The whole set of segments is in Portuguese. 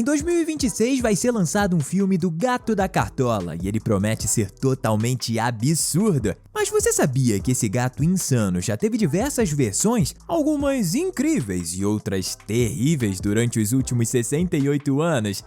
Em 2026 vai ser lançado um filme do Gato da Cartola e ele promete ser totalmente absurdo. Mas você sabia que esse gato insano já teve diversas versões, algumas incríveis e outras terríveis durante os últimos 68 anos?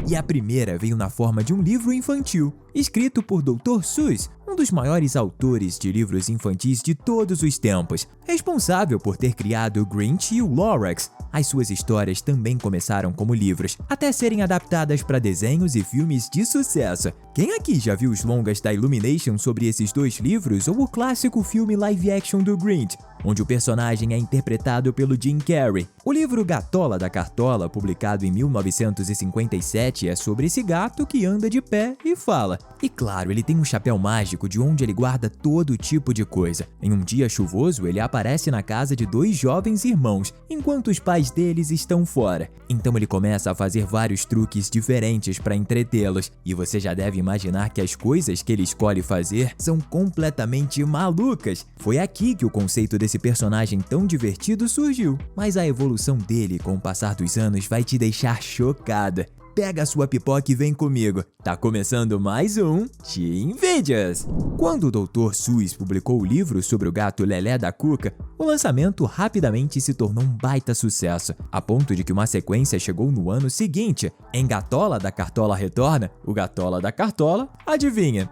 E a primeira veio na forma de um livro infantil, escrito por Dr. Seuss, um dos maiores autores de livros infantis de todos os tempos, responsável por ter criado o Grinch e o Lorax. As suas histórias também começaram como livros, até serem adaptadas para desenhos e filmes de sucesso. Quem aqui já viu os longas da Illumination sobre esses dois livros ou o clássico filme live action do Grinch, onde o personagem é interpretado pelo Jim Carrey? O livro Gatola da Cartola, publicado em 1957, é sobre esse gato que anda de pé e fala. E claro, ele tem um chapéu mágico de onde ele guarda todo tipo de coisa. Em um dia chuvoso, ele aparece na casa de dois jovens irmãos, enquanto os pais deles estão fora. Então ele começa a fazer vários truques diferentes para entretê-los. E você já deve imaginar que as coisas que ele escolhe fazer são completamente malucas. Foi aqui que o conceito desse personagem tão divertido surgiu. Mas a evolução dele com o passar dos anos vai te deixar chocada. Pega a sua pipoca e vem comigo. Tá começando mais um Teen Videos. Quando o Dr. Seuss publicou o livro sobre o gato Lelé da Cuca, o lançamento rapidamente se tornou um baita sucesso, a ponto de que uma sequência chegou no ano seguinte. Em Gatola da Cartola Retorna, o Gatola da Cartola, adivinha?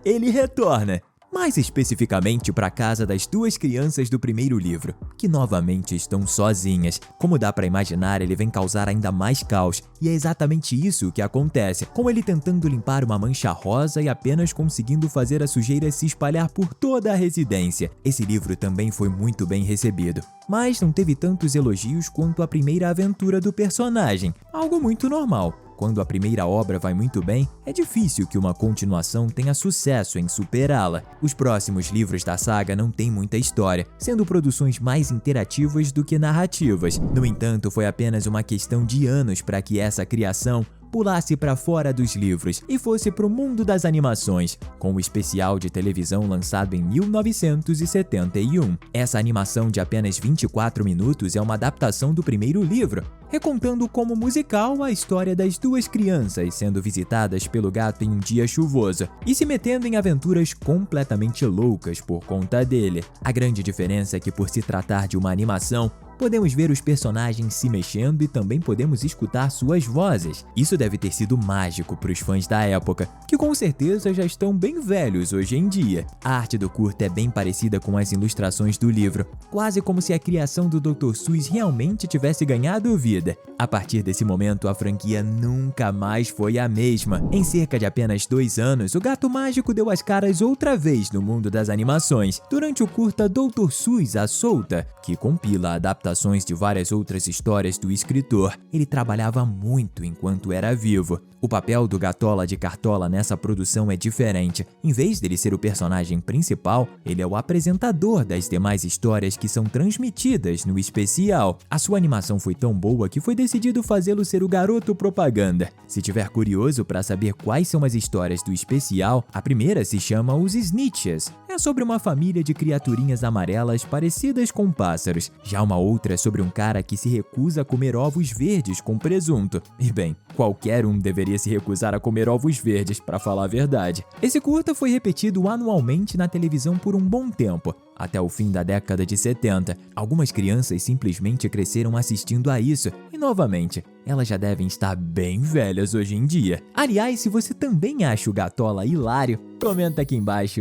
Ele retorna. Mais especificamente para a casa das duas crianças do primeiro livro, que novamente estão sozinhas. Como dá para imaginar, ele vem causar ainda mais caos, e é exatamente isso que acontece, com ele tentando limpar uma mancha rosa e apenas conseguindo fazer a sujeira se espalhar por toda a residência. Esse livro também foi muito bem recebido, mas não teve tantos elogios quanto a primeira aventura do personagem, algo muito normal. Quando a primeira obra vai muito bem, é difícil que uma continuação tenha sucesso em superá-la. Os próximos livros da saga não têm muita história, sendo produções mais interativas do que narrativas. No entanto, foi apenas uma questão de anos para que essa criação pulasse para fora dos livros e fosse para o mundo das animações, com o especial de televisão lançado em 1971. Essa animação de apenas 24 minutos é uma adaptação do primeiro livro, recontando como musical a história das duas crianças sendo visitadas pelo gato em um dia chuvoso e se metendo em aventuras completamente loucas por conta dele. A grande diferença é que, por se tratar de uma animação, podemos ver os personagens se mexendo e também podemos escutar suas vozes. Isso deve ter sido mágico para os fãs da época, que com certeza já estão bem velhos hoje em dia. A arte do curta é bem parecida com as ilustrações do livro, quase como se a criação do Dr. Seuss realmente tivesse ganhado vida. A partir desse momento, a franquia nunca mais foi a mesma. Em cerca de apenas 2 anos, o Gato Mágico deu as caras outra vez no mundo das animações, durante o curta Dr. Seuss à Solta, que compila adaptações de várias outras histórias do escritor. Ele trabalhava muito enquanto era vivo. O papel do Gatola de Cartola nessa produção é diferente. Em vez dele ser o personagem principal, ele é o apresentador das demais histórias que são transmitidas no especial. A sua animação foi tão boa que foi decidido fazê-lo ser o garoto propaganda. Se tiver curioso para saber quais são as histórias do especial, a primeira se chama Os Snitches. É sobre uma família de criaturinhas amarelas parecidas com pássaros. Já uma outra é sobre um cara que se recusa a comer ovos verdes com presunto. E bem, qualquer um deveria se recusar a comer ovos verdes, para falar a verdade. Esse curta foi repetido anualmente na televisão por um bom tempo, até o fim da década de 70. Algumas crianças simplesmente cresceram assistindo a isso, e novamente, elas já devem estar bem velhas hoje em dia. Aliás, se você também acha o Gatola hilário, comenta aqui embaixo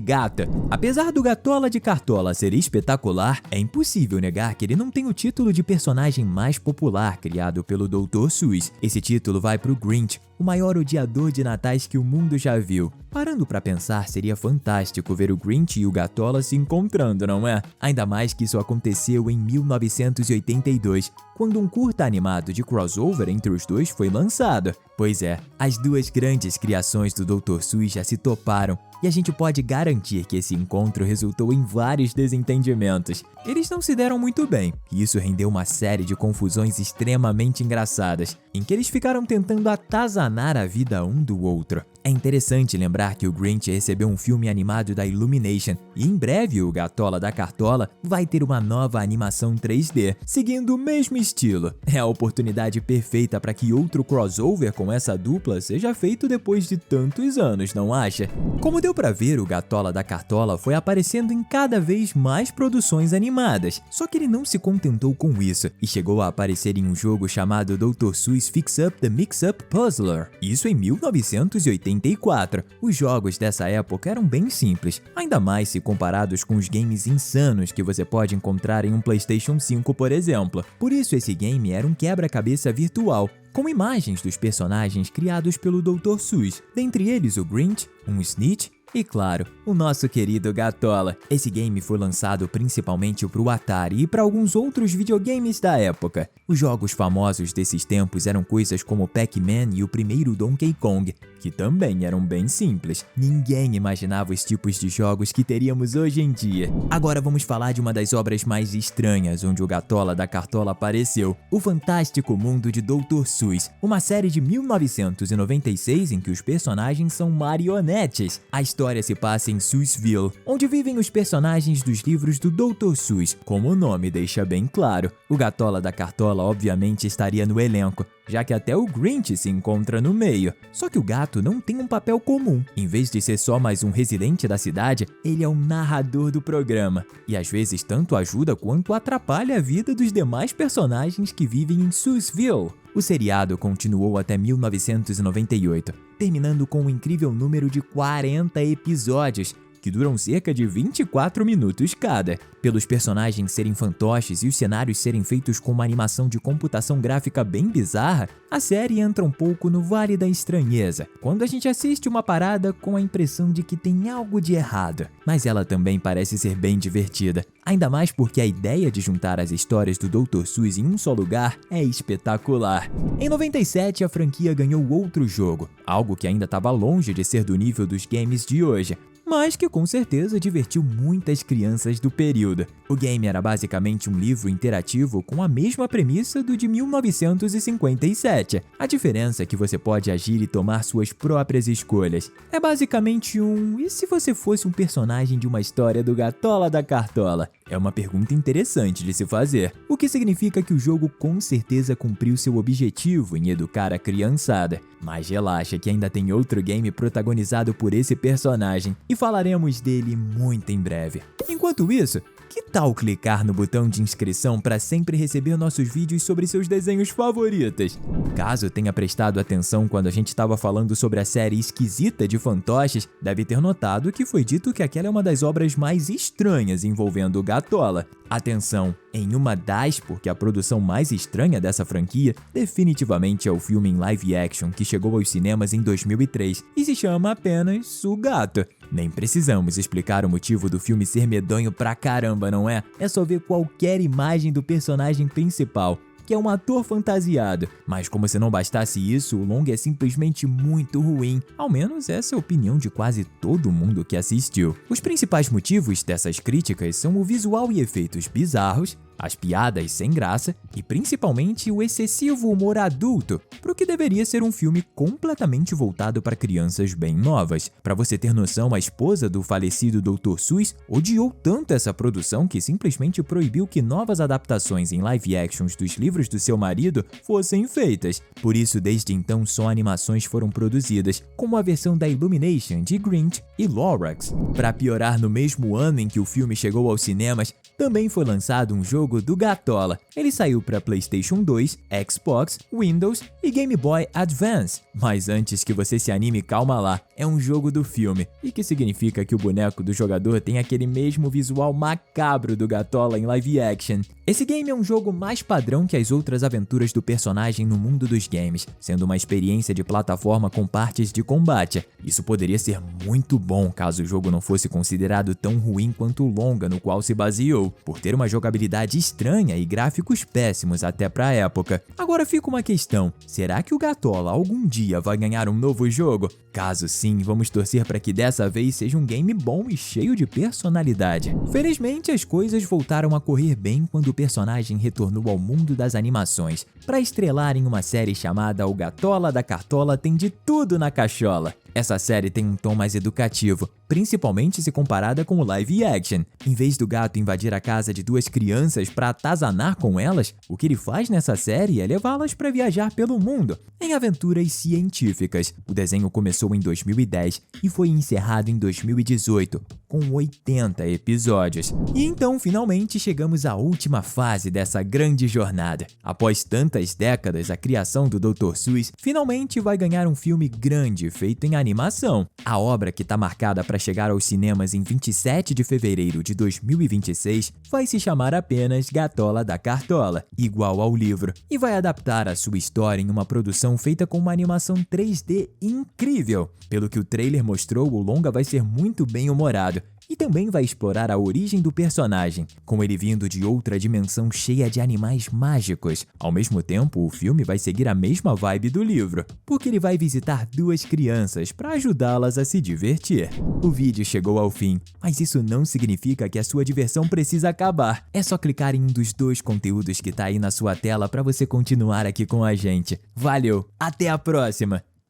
#Gata. Apesar do Gatola de Cartola ser espetacular, é impossível negar que ele não tem o título de personagem mais popular criado pelo Dr. Seuss. Esse título vai pro Grinch, o maior odiador de natais que o mundo já viu. Parando pra pensar, seria fantástico ver o Grinch e o Gatola se encontrando, não é? Ainda mais que isso aconteceu em 1982, quando um curta animado de crossover entre os dois foi lançado. Pois é, as duas grandes criações do Dr. Seuss já se toparam, e a gente pode garantir que esse encontro resultou em vários desentendimentos. Eles não se deram muito bem, e isso rendeu uma série de confusões extremamente engraçadas. em que eles ficaram tentando atazanar a vida um do outro. É interessante lembrar que o Grinch recebeu um filme animado da Illumination e em breve o Gatola da Cartola vai ter uma nova animação 3D, seguindo o mesmo estilo. É a oportunidade perfeita para que outro crossover com essa dupla seja feito depois de tantos anos, não acha? Como deu para ver, o Gatola da Cartola foi aparecendo em cada vez mais produções animadas, só que ele não se contentou com isso e chegou a aparecer em um jogo chamado Dr. Seuss Fix Up the Mix-Up Puzzler, isso em 1984. Os jogos dessa época eram bem simples, ainda mais se comparados com os games insanos que você pode encontrar em um PlayStation 5, por exemplo. Por isso esse game era um quebra-cabeça virtual, com imagens dos personagens criados pelo Dr. Seuss, dentre eles o Grinch, um Snitch e, claro, o nosso querido Gatola. Esse game foi lançado principalmente para o Atari e para alguns outros videogames da época. Os jogos famosos desses tempos eram coisas como Pac-Man e o primeiro Donkey Kong, que também eram bem simples. Ninguém imaginava os tipos de jogos que teríamos hoje em dia. Agora vamos falar de uma das obras mais estranhas onde o Gatola da Cartola apareceu, O Fantástico Mundo de Dr. Seuss, uma série de 1996 em que os personagens são marionetes. A história se passa em Seussville, onde vivem os personagens dos livros do Dr. Seuss, como o nome deixa bem claro. O Gatola da Cartola obviamente estaria no elenco, já que até o Grinch se encontra no meio. Só que o gato não tem um papel comum. Em vez de ser só mais um residente da cidade, ele é o narrador do programa. E às vezes tanto ajuda quanto atrapalha a vida dos demais personagens que vivem em Seussville. O seriado continuou até 1998, terminando com um incrível número de 40 episódios, que duram cerca de 24 minutos cada. Pelos personagens serem fantoches e os cenários serem feitos com uma animação de computação gráfica bem bizarra, a série entra um pouco no vale da estranheza, quando a gente assiste uma parada com a impressão de que tem algo de errado. Mas ela também parece ser bem divertida, ainda mais porque a ideia de juntar as histórias do Dr. Seuss em um só lugar é espetacular. Em 97, a franquia ganhou outro jogo, algo que ainda estava longe de ser do nível dos games de hoje, mas que com certeza divertiu muitas crianças do período. O game era basicamente um livro interativo com a mesma premissa do de 1957. A diferença é que você pode agir e tomar suas próprias escolhas. É basicamente e se você fosse um personagem de uma história do Gatola da Cartola? É uma pergunta interessante de se fazer, o que significa que o jogo com certeza cumpriu seu objetivo em educar a criançada. Mas relaxa que ainda tem outro game protagonizado por esse personagem e falaremos dele muito em breve. Enquanto isso, que tal clicar no botão de inscrição para sempre receber nossos vídeos sobre seus desenhos favoritos? Caso tenha prestado atenção quando a gente estava falando sobre a série esquisita de fantoches, deve ter notado que foi dito que aquela é uma das obras mais estranhas envolvendo o Gatola. Atenção, em uma das, porque a produção mais estranha dessa franquia definitivamente é o filme em live action que chegou aos cinemas em 2003 e se chama apenas O Gato. Nem precisamos explicar o motivo do filme ser medonho pra caramba, não é? É só ver qualquer imagem do personagem principal, que é um ator fantasiado. Mas como se não bastasse isso, o longa é simplesmente muito ruim. Ao menos essa é a opinião de quase todo mundo que assistiu. Os principais motivos dessas críticas são o visual e efeitos bizarros, as piadas sem graça e principalmente o excessivo humor adulto, para o que deveria ser um filme completamente voltado para crianças bem novas. Para você ter noção, a esposa do falecido Dr. Seuss odiou tanto essa produção que simplesmente proibiu que novas adaptações em live actions dos livros do seu marido fossem feitas. Por isso, desde então, só animações foram produzidas, como a versão da Illumination de Grinch e Lorax. Para piorar, no mesmo ano em que o filme chegou aos cinemas, também foi lançado um jogo do Gatola. Ele saiu para PlayStation 2, Xbox, Windows e Game Boy Advance. Mas antes que você se anime, calma lá, é um jogo do filme, e que significa que o boneco do jogador tem aquele mesmo visual macabro do Gatola em live action. Esse game é um jogo mais padrão que as outras aventuras do personagem no mundo dos games, sendo uma experiência de plataforma com partes de combate. Isso poderia ser muito bom caso o jogo não fosse considerado tão ruim quanto o longa no qual se baseou, por ter uma jogabilidade estranha e gráficos péssimos até pra época. Agora fica uma questão, será que o Gatola algum dia vai ganhar um novo jogo? Caso sim, vamos torcer para que dessa vez seja um game bom e cheio de personalidade. Felizmente, as coisas voltaram a correr bem quando o personagem retornou ao mundo das animações para estrelar em uma série chamada O Gatola da Cartola Tem de Tudo na Cachola. Essa série tem um tom mais educativo, principalmente se comparada com o live action. Em vez do gato invadir a casa de duas crianças para atazanar com elas, o que ele faz nessa série é levá-las para viajar pelo mundo, em aventuras científicas. O desenho começou em 2010 e foi encerrado em 2018, com 80 episódios. E então, finalmente, chegamos à última fase dessa grande jornada. Após tantas décadas, a criação do Dr. Seuss finalmente vai ganhar um filme grande feito em animação. A obra, que está marcada para chegar aos cinemas em 27 de fevereiro de 2026, vai se chamar apenas Gatola da Cartola, igual ao livro, e vai adaptar a sua história em uma produção feita com uma animação 3D incrível. Pelo que o trailer mostrou, o longa vai ser muito bem humorado e também vai explorar a origem do personagem, com ele vindo de outra dimensão cheia de animais mágicos. Ao mesmo tempo, o filme vai seguir a mesma vibe do livro, porque ele vai visitar duas crianças para ajudá-las a se divertir. O vídeo chegou ao fim, mas isso não significa que a sua diversão precisa acabar. É só clicar em um dos dois conteúdos que tá aí na sua tela para você continuar aqui com a gente. Valeu, até a próxima!